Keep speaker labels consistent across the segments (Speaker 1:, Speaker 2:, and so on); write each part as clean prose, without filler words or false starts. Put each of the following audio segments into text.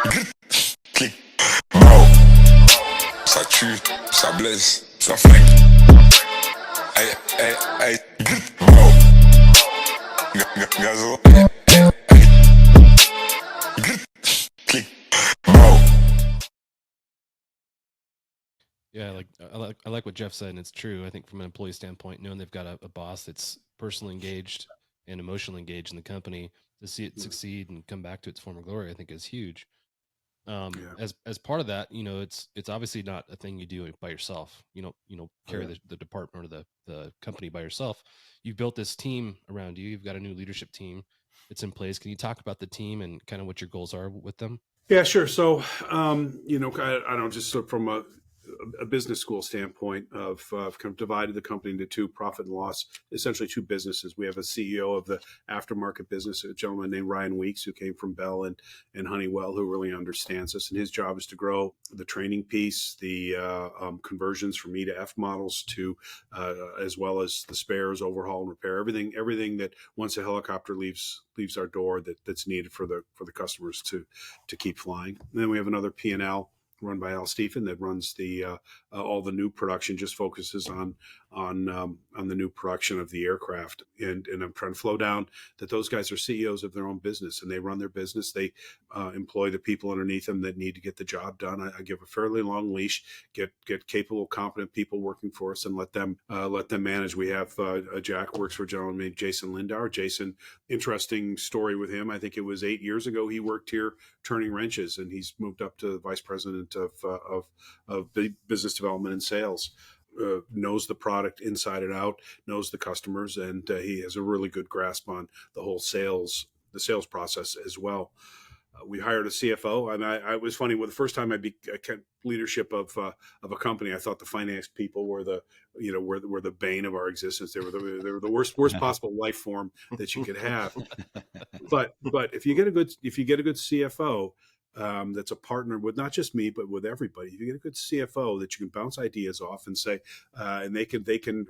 Speaker 1: Clic, mao, ça tue, ça blesse, ça flingue. Aïe, aïe, aïe, mao, gazo, clic, mao.
Speaker 2: Yeah, I like what Jeff said, and it's true. I think from an employee standpoint, knowing they've got a boss that's personally engaged and emotionally engaged in the company to see it succeed and come back to its former glory, I think is huge.
Speaker 3: Yeah.
Speaker 2: As part of that, it's obviously not a thing you do by yourself. You don't carry the department or the company by yourself. You've built this team around you. You've got a new leadership team that's in place. Can you talk about the team and kind of what your goals are with them?
Speaker 3: Yeah, sure. So, I don't just look from a business school standpoint of kind of divided the company into two: profit and loss, essentially two businesses. We have a CEO of the aftermarket business, a gentleman named Ryan Weeks, who came from Bell and Honeywell, who really understands us. And his job is to grow the training piece, the conversions from E to F models to, as well as the spares, overhaul and repair, everything that once a helicopter leaves our door that's needed for the customers to keep flying. And then we have another P&L run by Al Stephen that runs the all the new production, just focuses on the new production of the aircraft. And I'm trying to flow down that those guys are CEOs of their own business and they run their business. They employ the people underneath them that need to get the job done. I give a fairly long leash, get capable, competent people working for us, and let them manage. We have Jack works for a gentleman named Jason Lindauer. Jason, interesting story with him. I think it was 8 years ago he worked here turning wrenches, and he's moved up to vice president of business development and sales. Knows the product inside and out, knows the customers, and he has a really good grasp on the sales process as well. We hired a CFO, and I was funny. Well, the first time I became leadership of a company, I thought the finance people were were the bane of our existence. They were the worst possible life form that you could have. But if you get a good CFO, that's a partner with not just me but with everybody. If you get a good CFO that you can bounce ideas off and say, and they can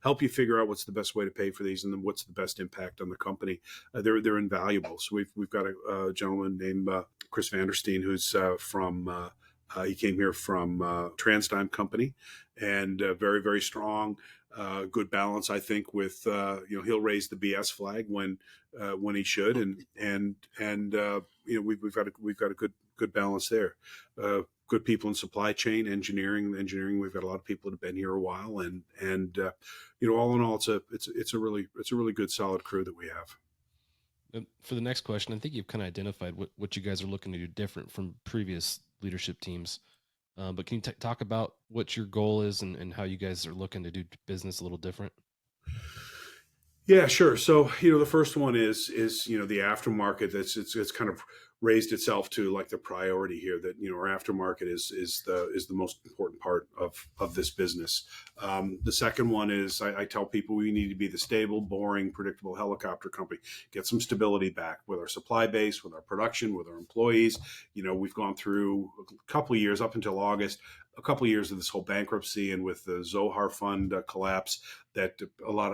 Speaker 3: help you figure out what's the best way to pay for these and then what's the best impact on the company. They're invaluable. So we've got a gentleman named Chris Vandersteen who's from. He came here from TransDigm Company, and very, very strong, good balance, I think. With he'll raise the BS flag when he should, and we've got a good balance there. Good people in supply chain, engineering. We've got a lot of people that have been here a while, and all in all, it's a really good solid crew that we have.
Speaker 2: And for the next question, I think you've kind of identified what you guys are looking to do different from previous leadership teams. But can you talk about what your goal is and how you guys are looking to do business a little different?
Speaker 3: Yeah, sure. So, the first one is the aftermarket. It's kind of raised itself to like the priority here. That our aftermarket is the most important part of this business. The second one is I tell people we need to be the stable, boring, predictable helicopter company. Get some stability back with our supply base, with our production, with our employees. We've gone through a couple of years up until August. A couple of years of this whole bankruptcy and with the Zohar fund collapse, that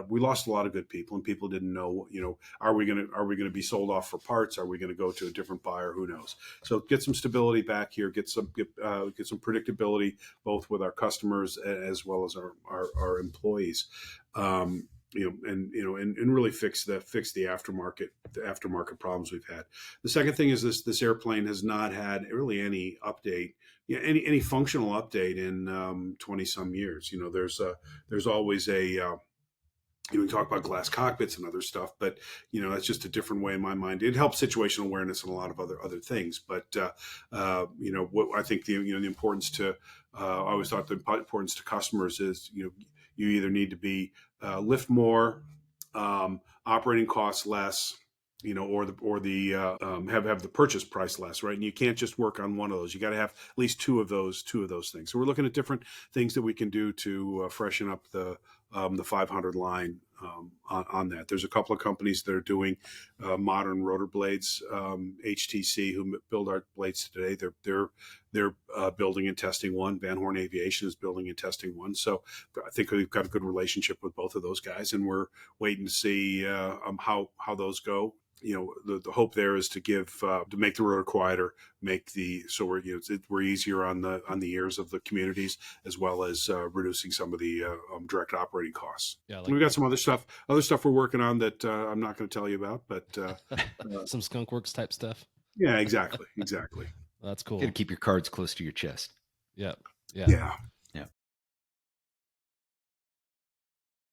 Speaker 3: we lost a lot of good people, and people didn't know, are we going to be sold off for parts? Are we going to go to a different buyer? Who knows? So get some stability back here, get some predictability both with our customers as well as our employees. And really fix the aftermarket problems we've had. The second thing is this airplane has not had really any update, any functional update in 20 some years. There's always we talk about glass cockpits and other stuff, but that's just a different way in my mind. It helps situational awareness and a lot of other things. But what I think the importance to I always thought the importance to customers is you either need to be lift more, operating costs less, or have the purchase price less, right? And you can't just work on one of those. You got to have at least two of those things. So we're looking at different things that we can do to freshen up the 500 line on that. There's a couple of companies that are doing modern rotor blades. HTC, who build our blades today, they're building and testing one. Van Horn Aviation is building and testing one. So I think we've got a good relationship with both of those guys, and we're waiting to see how those go. the hope there is to make the road quieter, so we're easier on the ears of the communities, as well as reducing some of the direct operating costs.
Speaker 2: Yeah,
Speaker 3: We've got some other stuff we're working on that I'm not going to tell you about, but
Speaker 2: some skunk works type stuff.
Speaker 3: Yeah, exactly.
Speaker 2: That's cool.
Speaker 4: Got to keep your cards close to your chest.
Speaker 2: Yeah.
Speaker 3: Yeah.